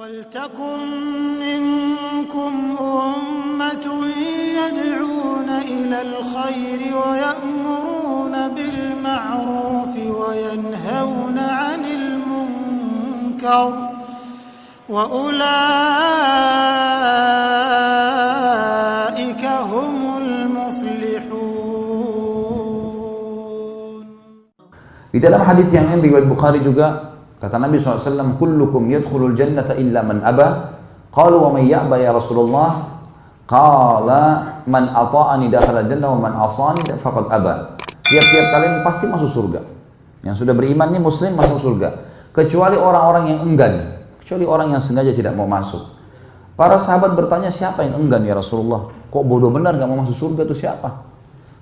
وَلْتَكُنْ مِنْكُمْ أُمَّةٌ يَدْعُونَ إِلَى الْخَيْرِ وَيَأْمُرُونَ بِالْمَعْرُوفِ وَيَنْهَوْنَ عَنِ الْمُنْكَرِ وَأُولَئِكَ هُمُ الْمُفْلِحُونَ. Di dalam hadis yang lain riwayat Bukhari juga kata Nabi SAW, kullukum yadkhulul jannata illa man aba. Qalu wa man ya'ba ya Rasulullah? Qala man ata'ani dakhala jannah wa man asani faqad aba. Tiap-tiap kalian pasti masuk surga. Yang sudah beriman ini muslim masuk surga. Kecuali orang-orang yang enggan. Kecuali orang yang sengaja tidak mau masuk. Para sahabat bertanya, siapa yang enggan ya Rasulullah? Kok bodoh benar gak mau masuk surga itu siapa?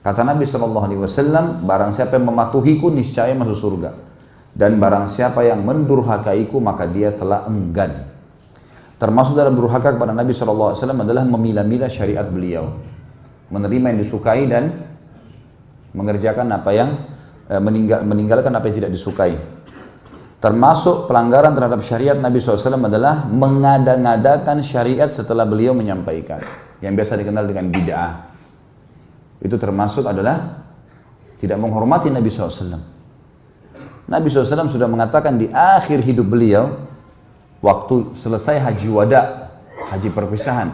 Kata Nabi SAW, barang siapa yang mematuhiku niscaya masuk surga. Dan barang siapa yang mendurhakaiku maka dia telah enggan. Termasuk dalam durhaka kepada Nabi SAW adalah memilah-milah syariat beliau, menerima yang disukai dan mengerjakan apa yang meninggalkan apa yang tidak disukai. Termasuk pelanggaran terhadap syariat Nabi SAW adalah mengada-ngadakan syariat setelah beliau menyampaikan, yang biasa dikenal dengan bid'ah. Itu termasuk adalah tidak menghormati Nabi SAW. Nabi SAW sudah mengatakan di akhir hidup beliau, waktu selesai haji wada, haji perpisahan,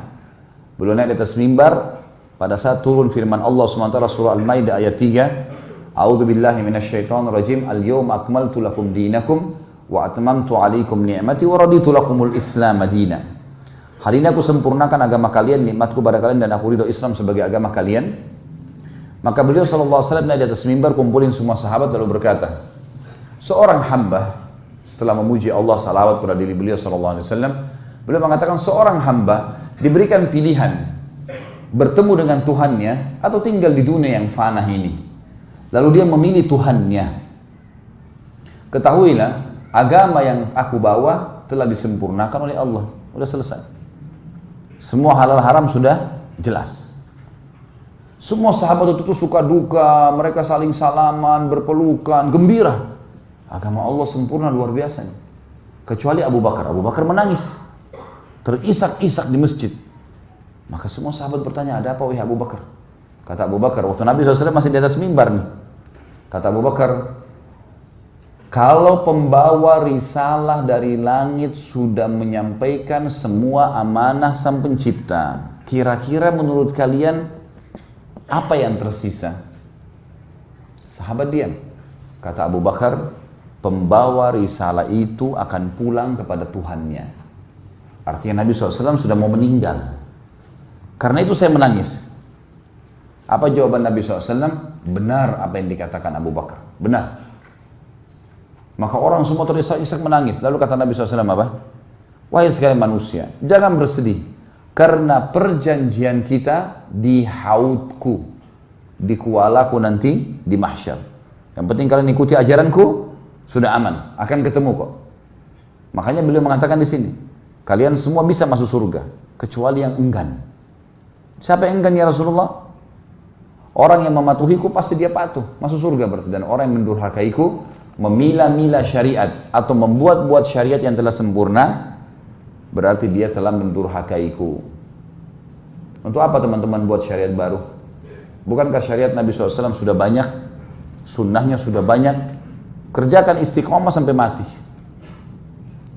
beliau naik di atas mimbar pada saat turun firman Allah SWT surah Al-Maidah ayat 3, A'udzu billahi minasyaitonir rajim, al-yawma akmaltu lakum dinakum wa atmamtu 'alaikum ni'mati wa raditu lakumul Islam madina. Hari ini aku sempurnakan agama kalian, nikmatku pada kalian dan aku ridho Islam sebagai agama kalian. Maka beliau SAW naik di atas mimbar, kumpulin semua sahabat lalu berkata, seorang hamba setelah memuji Allah salawat pada diri beliau SAW, beliau mengatakan seorang hamba diberikan pilihan bertemu dengan Tuhannya atau tinggal di dunia yang fana ini. Lalu dia memilih Tuhannya. Ketahuilah agama yang aku bawa telah disempurnakan oleh Allah. Sudah selesai. Semua halal haram sudah jelas. Semua sahabat itu suka duka, mereka saling salaman, berpelukan, gembira. Agama Allah sempurna luar biasa nih. Kecuali Abu Bakar. Abu Bakar menangis, terisak-isak di masjid. Maka semua sahabat bertanya, ada apa wahai Abu Bakar? Kata Abu Bakar, waktu Nabi SAW masih di atas mimbar nih. Kata Abu Bakar, kalau pembawa risalah dari langit sudah menyampaikan semua amanah sang pencipta, kira-kira menurut kalian apa yang tersisa? Sahabat diam. Kata Abu Bakar, pembawa risalah itu akan pulang kepada Tuhannya. Artinya Nabi SAW sudah mau meninggal. Karena itu saya menangis. Apa jawaban Nabi SAW? Benar apa yang dikatakan Abu Bakar. Benar. Maka orang semua terisak-isak menangis. Lalu kata Nabi SAW apa? Wahai sekalian manusia, jangan bersedih. Karena perjanjian kita di haudku, di kualaku nanti di mahsyar. Yang penting kalian ikuti ajaranku, sudah aman, akan ketemu kok. Makanya beliau mengatakan di sini, kalian semua bisa masuk surga, kecuali yang enggan. Siapa yang enggan ya Rasulullah? Orang yang mematuhiku pasti dia patuh, masuk surga berarti. Dan orang yang mendurhakaiku, memilah-milah syariat atau membuat-buat syariat yang telah sempurna, berarti dia telah mendurhakaiku. Untuk apa teman-teman buat syariat baru? Bukankah syariat Nabi SAW sudah banyak, sunnahnya sudah banyak? Kerjakan istiqomah sampai mati.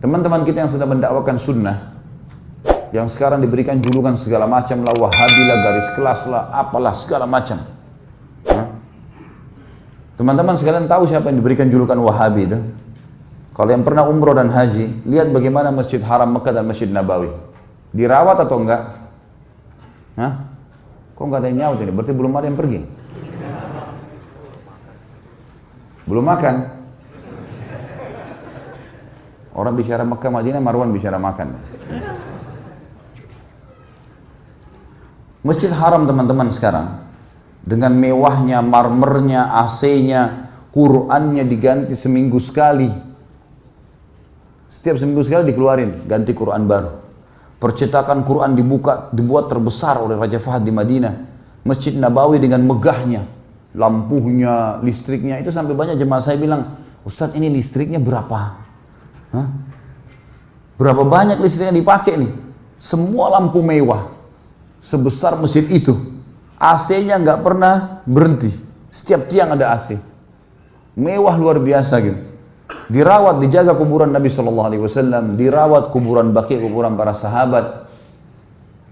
Teman-teman kita yang sedang mendakwakan sunnah, yang sekarang diberikan julukan segala macam lah, wahabi lah, garis kelas lah, apalah segala macam. Teman-teman sekalian tahu siapa yang diberikan julukan wahabi itu? Kalau yang pernah umroh dan haji, lihat bagaimana Masjid Haram Mekah dan Masjid Nabawi. Dirawat atau enggak? Hah? Kok enggak ada yang nyaut ini? Berarti belum ada yang pergi. Belum makan. Orang bicara Mekah, Madinah, Marwan bicara makan. Masjid Haram teman-teman sekarang, dengan mewahnya, marmernya, AC-nya, Qur'annya diganti seminggu sekali. Setiap seminggu sekali dikeluarin, ganti Qur'an baru. Percetakan Qur'an dibuat terbesar oleh Raja Fahd di Madinah. Masjid Nabawi dengan megahnya, lampunya, listriknya, itu sampai banyak jemaah saya bilang, Ustadz ini listriknya berapa? Hah? Berapa banyak listrik yang dipakai nih? Semua lampu mewah. Sebesar masjid itu. AC-nya nggak pernah berhenti. Setiap tiang ada AC. Mewah luar biasa gitu. Dirawat, dijaga kuburan Nabi SAW, dirawat kuburan Baqi, kuburan para sahabat.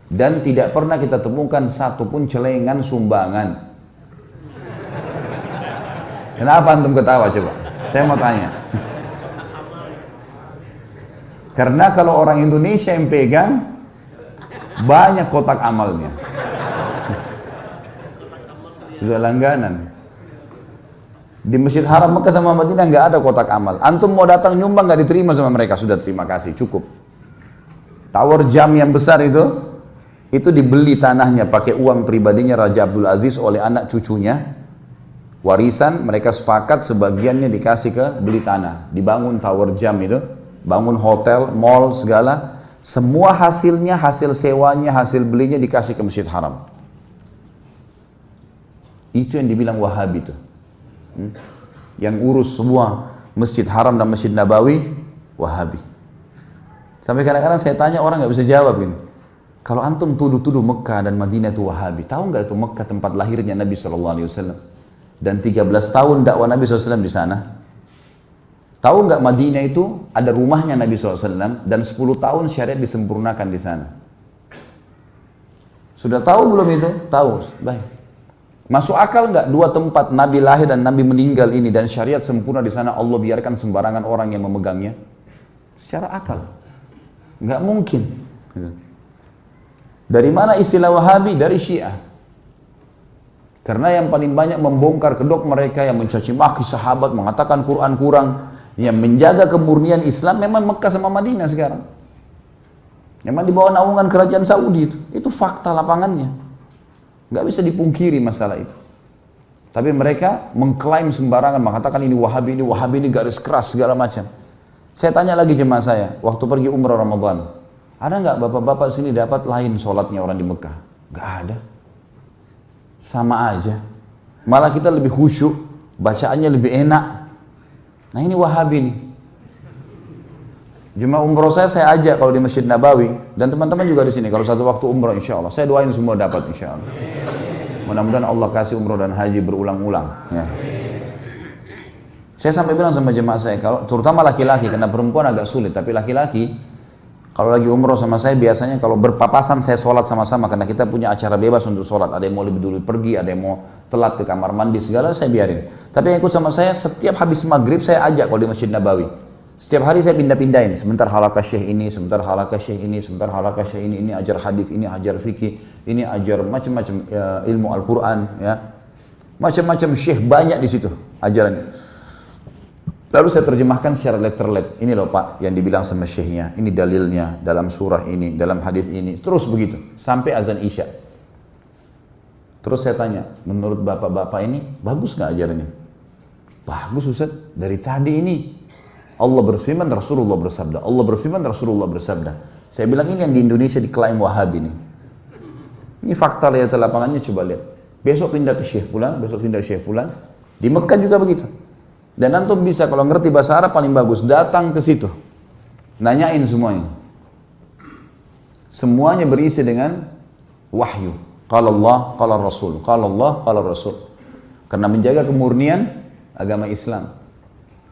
Dan tidak pernah kita temukan satupun celengan sumbangan. Kenapa antum ketawa coba? Saya mau tanya. Karena kalau orang Indonesia yang pegang, banyak kotak amalnya. Sudah langganan. Di Masjid Haram Mekah sama Madinah nggak ada kotak amal. Antum mau datang nyumbang nggak diterima sama mereka. Sudah, terima kasih, cukup. Tower jam yang besar itu dibeli tanahnya pakai uang pribadinya Raja Abdul Aziz oleh anak cucunya. Warisan, mereka sepakat sebagiannya dikasih ke beli tanah. Dibangun tower jam itu, bangun hotel, mall, segala. Semua hasilnya, hasil sewanya, hasil belinya dikasih ke Masjid Haram. Itu yang dibilang Wahabi itu. Yang urus semua Masjid Haram dan Masjid Nabawi, Wahabi. Sampai kadang-kadang saya tanya, orang nggak bisa jawab ini. Kalau antum tuduh-tuduh Mekah dan Madinah itu Wahabi, tahu nggak itu Mekah tempat lahirnya Nabi SAW? Dan 13 tahun dakwah Nabi SAW di sana. Tahu nggak Madinah itu ada rumahnya Nabi SAW dan 10 tahun syariat disempurnakan di sana. Sudah tahu belum itu? Tahu. Baik. Masuk akal nggak dua tempat Nabi lahir dan Nabi meninggal ini dan syariat sempurna di sana Allah biarkan sembarangan orang yang memegangnya? Secara akal nggak mungkin. Dari mana istilah Wahabi? Dari Syiah. Karena yang paling banyak membongkar kedok mereka, yang mencaci maki sahabat, mengatakan Quran kurang, yang menjaga kemurnian Islam memang Mekah sama Madinah sekarang. Memang di bawah naungan kerajaan Saudi itu fakta lapangannya. Nggak bisa dipungkiri masalah itu. Tapi mereka mengklaim sembarangan, mengatakan ini Wahabi ini garis keras segala macam. Saya tanya lagi jemaah saya, waktu pergi umrah Ramadan, ada nggak bapak-bapak sini dapat lain sholatnya orang di Mekah? Nggak ada. Sama aja. Malah kita lebih khusyuk, bacaannya lebih enak. Nah ini Wahabi nih. Jemaah umroh saya ajak kalau di Masjid Nabawi, dan teman-teman juga di sini kalau satu waktu umroh insya Allah, saya doain semua dapat insya Allah. Mudah-mudahan Allah kasih umroh dan haji berulang-ulang. Ya. Saya sampai bilang sama jemaah saya, kalau terutama laki-laki, karena perempuan agak sulit, tapi laki-laki kalau lagi umroh sama saya biasanya kalau berpapasan saya sholat sama-sama, karena kita punya acara bebas untuk sholat. Ada yang mau lebih dulu pergi, ada yang mau telat ke kamar mandi segala, saya biarin. Tapi yang ikut sama saya setiap habis maghrib saya ajak kalau di Masjid Nabawi. Setiap hari saya pindah-pindahin, sebentar halaqah syekh ini, sebentar halaqah syekh ini, sebentar halaqah syekh ini ajar hadis, ini ajar fikih, ini ajar macam-macam ilmu Al-Quran, ya. Macam-macam syekh banyak di situ ajarannya. Lalu saya terjemahkan secara letter-let. Ini loh Pak yang dibilang sama syekhnya, ini dalilnya dalam surah ini, dalam hadis ini, terus begitu sampai azan Isya. Terus saya tanya, menurut bapak-bapak ini bagus nggak ajarannya? Bagus Ustaz, dari tadi ini Allah berfirman, Rasulullah bersabda. Allah berfirman, Rasulullah bersabda. Saya bilang ini yang di Indonesia diklaim Wahabi nih. Ini fakta lihat lapangannya, coba lihat. Besok pindah ke Syekh Fulan, besok pindah ke Syekh Fulan. Di Mekah juga begitu. Dan antum bisa kalau ngerti bahasa Arab paling bagus, datang ke situ. Nanyain semuanya. Semuanya berisi dengan wahyu. Qala Allah, qala Rasul. Qala Allah, qala Rasul. Karena menjaga kemurnian agama Islam.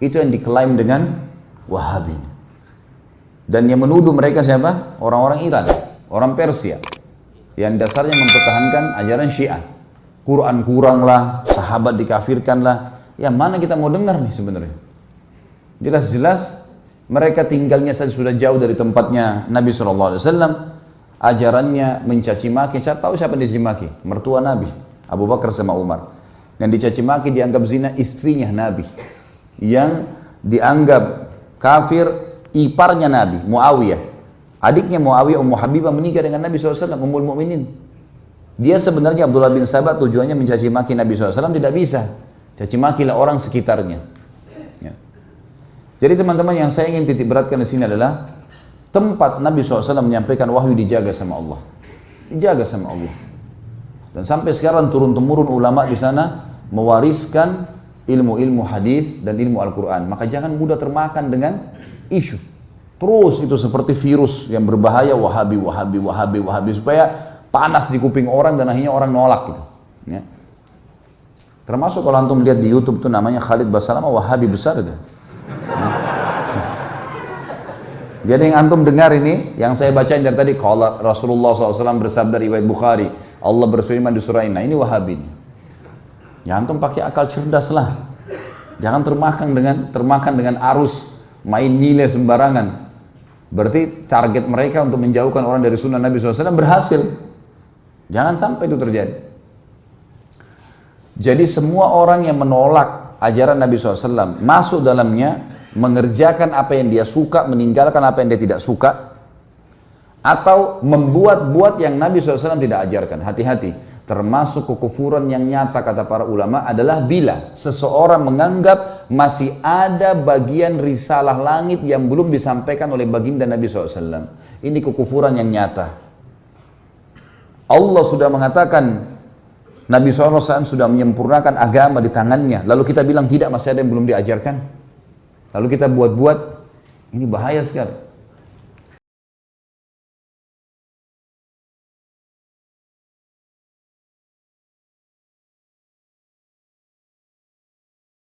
Itu yang diklaim dengan Wahabi. Dan yang menuduh mereka siapa? Orang-orang Iran, orang Persia. Yang dasarnya mempertahankan ajaran Syiah. Quran kurang lah, sahabat dikafirkan lah. Ya mana kita mau dengar nih sebenarnya? Jelas-jelas mereka tinggalnya saja sudah jauh dari tempatnya Nabi SAW. Ajarannya mencaci maki. Saya tahu siapa yang dicaci maki? Mertua Nabi, Abu Bakar sama Umar. Yang dicaci maki dianggap zina istrinya Nabi. Yang dianggap kafir iparnya Nabi, Muawiyah. Adiknya Muawiyah, Ummu Habibah menikah dengan Nabi SAW, Ummul Mukminin. Dia sebenarnya Abdullah bin Sabah tujuannya mencaci maki Nabi SAW, tidak bisa. Caci makilah orang sekitarnya. Ya. Jadi teman-teman yang saya ingin titik beratkan di sini adalah tempat Nabi SAW menyampaikan wahyu dijaga sama Allah. Dijaga sama Allah. Dan sampai sekarang turun-temurun ulama di sana mewariskan ilmu-ilmu hadis dan ilmu Al-Quran. Maka jangan mudah termakan dengan isu. Terus itu seperti virus yang berbahaya, Wahabi, Wahabi, Wahabi, Wahabi, supaya panas di kuping orang dan akhirnya orang nolak gitu. Ya. Termasuk kalau antum lihat di YouTube tuh namanya Khalid Basalamah, Wahabi besar itu. Jadi yang antum dengar ini, yang saya bacain dari tadi, kalau Rasulullah SAW bersabda riwayat Bukhari, Allah berfirman di surah ini Wahabi. Ya antum pakai akal cerdas lah. Jangan termakan dengan arus main nilai sembarangan. Berarti target mereka untuk menjauhkan orang dari sunnah Nabi SAW berhasil. Jangan sampai itu terjadi. Jadi semua orang yang menolak ajaran Nabi SAW masuk dalamnya, mengerjakan apa yang dia suka, meninggalkan apa yang dia tidak suka, atau membuat-buat yang Nabi SAW tidak ajarkan. Hati-hati, termasuk kekufuran yang nyata kata para ulama adalah bila seseorang menganggap masih ada bagian risalah langit yang belum disampaikan oleh baginda Nabi SAW. Ini kekufuran yang nyata. Allah sudah mengatakan Nabi SAW sudah menyempurnakan agama di tangannya, lalu kita bilang tidak, masih ada yang belum diajarkan. Lalu kita buat-buat, ini bahaya sekali.